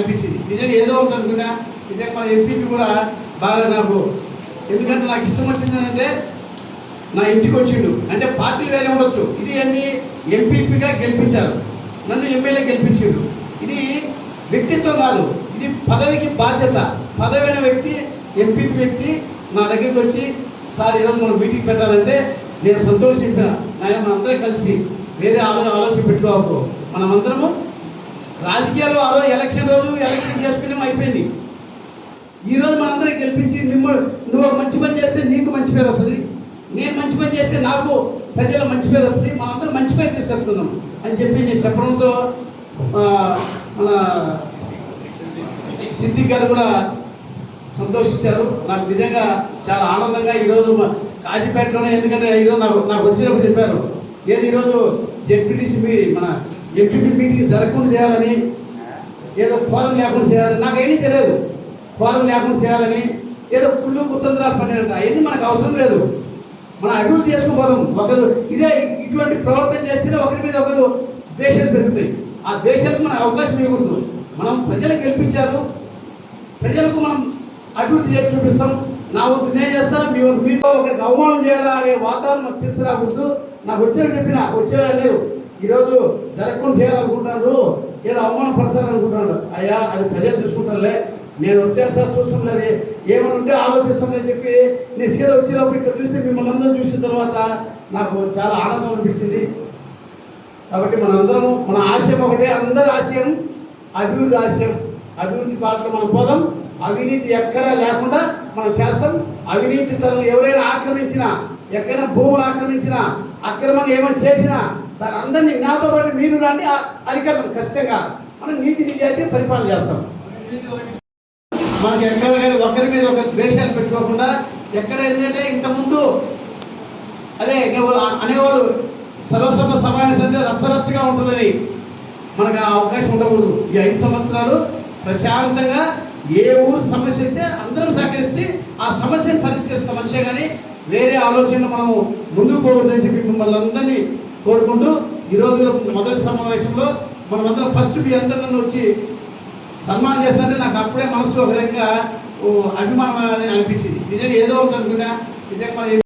అనిపించింది. నిజంగా ఏదో ఉంది అనుకున్నా. నిజంగా మన ఎంపీపీ కూడా బాగా నాకు, ఎందుకంటే నాకు ఇష్టం వచ్చింది అంటే నా ఇంటికి వచ్చిండు అంటే పార్టీ వేరే ఉండొచ్చు, ఇది ఏంటి ఎంపీపీగా గెలిపించారు, నన్ను ఎమ్మెల్యే గెలిపించిండు. ఇది వ్యక్తిత్వం కాదు, ఇది పదవికి బాధ్యత. పదవి అయిన వ్యక్తి, ఎంపీపీ వ్యక్తి నా దగ్గరికి వచ్చి సార్ ఈరోజు మనం మీటింగ్ పెట్టాలంటే నేను సంతోషించిన. ఆయన మనందరం కలిసి వేరే ఆలోచన పెట్టుకోవచ్చు. మనమందరము రాజకీయాల్లో ఆ రోజు ఎలక్షన్ చేసుకునే అయిపోయింది. ఈరోజు మనందరం గెలిపించి నువ్వు మంచి పని చేస్తే నీకు మంచి పేరు వస్తుంది, నేను మంచి పని చేస్తే నాకు ప్రజల మంచి పేరు వస్తుంది, మనందరం మంచి పేరు తీసుకెళ్తున్నాం అని చెప్పి నేను చెప్పడంతో మన సిద్దిక్ గారు కూడా సంతోషించారు. నాకు నిజంగా చాలా ఆనందంగా ఈరోజు కాజీపేటలోనే, ఎందుకంటే ఈరోజు నాకు వచ్చినప్పుడు చెప్పారు ఏది ఈరోజు జెడ్పీటీసీ మన ఎంపీపీ మీటింగ్ జరగకుండా చేయాలని, ఏదో కోరం లేకుండా చేయాలని, నాకు ఏమీ తెలియదు. కోరం లేకుండా చేయాలని ఏదో కుళ్ళు కుతంత్రాలు పడినట్టు అవన్నీ మనకు అవసరం లేదు. మనం అభివృద్ధి చేసుకోపోదాం. ఒకరు ఇటువంటి ప్రవర్తన చేస్తేనే ఒకరి మీద ఒకరు ద్వేషాలు పెరుగుతాయి. ఆ ద్వేషాలకు మనకు అవకాశం ఇవ్వకూడదు. మనం ప్రజలు గెలిపించారు, ప్రజలకు మనం అభివృద్ధి చేసి చూపిస్తాం. నా వంతు నేను చేస్తాను, మీ వంతు మీతో ఒకరికి అవమానం చేయాలా అనే వాతావరణం తీసుకురాకూడదు. నాకు వచ్చేవాళ్ళు ఈరోజు జరగకుండా చేయాలనుకుంటున్నారు, ఏదో అవమానం పరచాలనుకుంటున్నారు. అయ్యా అది ప్రజలు చూసుకుంటారులే, నేను వచ్చేస్తా చూస్తాం లేదు, ఏమైనా ఉంటే ఆలోచిస్తామని చెప్పి నేను సీదా వచ్చినప్పుడు ఇక్కడ చూస్తే మిమ్మల్ని అందరూ చూసిన తర్వాత నాకు చాలా ఆనందం అనిపించింది. కాబట్టి మనందరము మన ఆశయం ఒకటే, అందరి ఆశయం అభివృద్ధి ఆశయం. అభివృద్ధి పాత్ర మనం పోదాం. అవినీతి ఎక్కడా లేకుండా మనం చేస్తాం. అవినీతి తను ఎవరైనా ఆక్రమించినా, ఎక్కడైనా భూములు ఆక్రమించినా, అక్రమంగా ఏమైనా చేసినా దాని అందరినీ నాతో పాటు మీరు రండి, అరికట్టం ఖచ్చితంగా మనం నీతి నిజాయితీ పరిపాలన చేస్తాం. మనకి ఎక్కడ కానీ ఒకరి మీద ఒకరి ద్వేషాలు పెట్టుకోకుండా, ఎక్కడ ఏంటంటే ఇంతకుముందు అదే అనేవాళ్ళు సర్వసభ సమావేశం అంటే రచ్చరచ్చగా ఉంటుందని, మనకు ఆ అవకాశం ఉండకూడదు. ఈ 5 సంవత్సరాలు ప్రశాంతంగా ఏ ఊరు సమస్య అయితే అందరం సహకరిస్తే ఆ సమస్యను పరిష్కరిస్తాం. అంతేగాని వేరే ఆలోచనలు మనము ముందుకు పోకూడదని చెప్పి మిమ్మల్ని అందరినీ కోరుకుంటూ ఈరోజు మొదటి సమావేశంలో మనమందరం ఫస్ట్ మీ అందరిని వచ్చి సన్మానం చేస్తుంటే నాకు అప్పుడే మనసులో ఒక విధంగా అభిమానం అనిపించింది. నిజంగా ఏదో ఉంటుంది అనుకున్నా. నిజంగా మన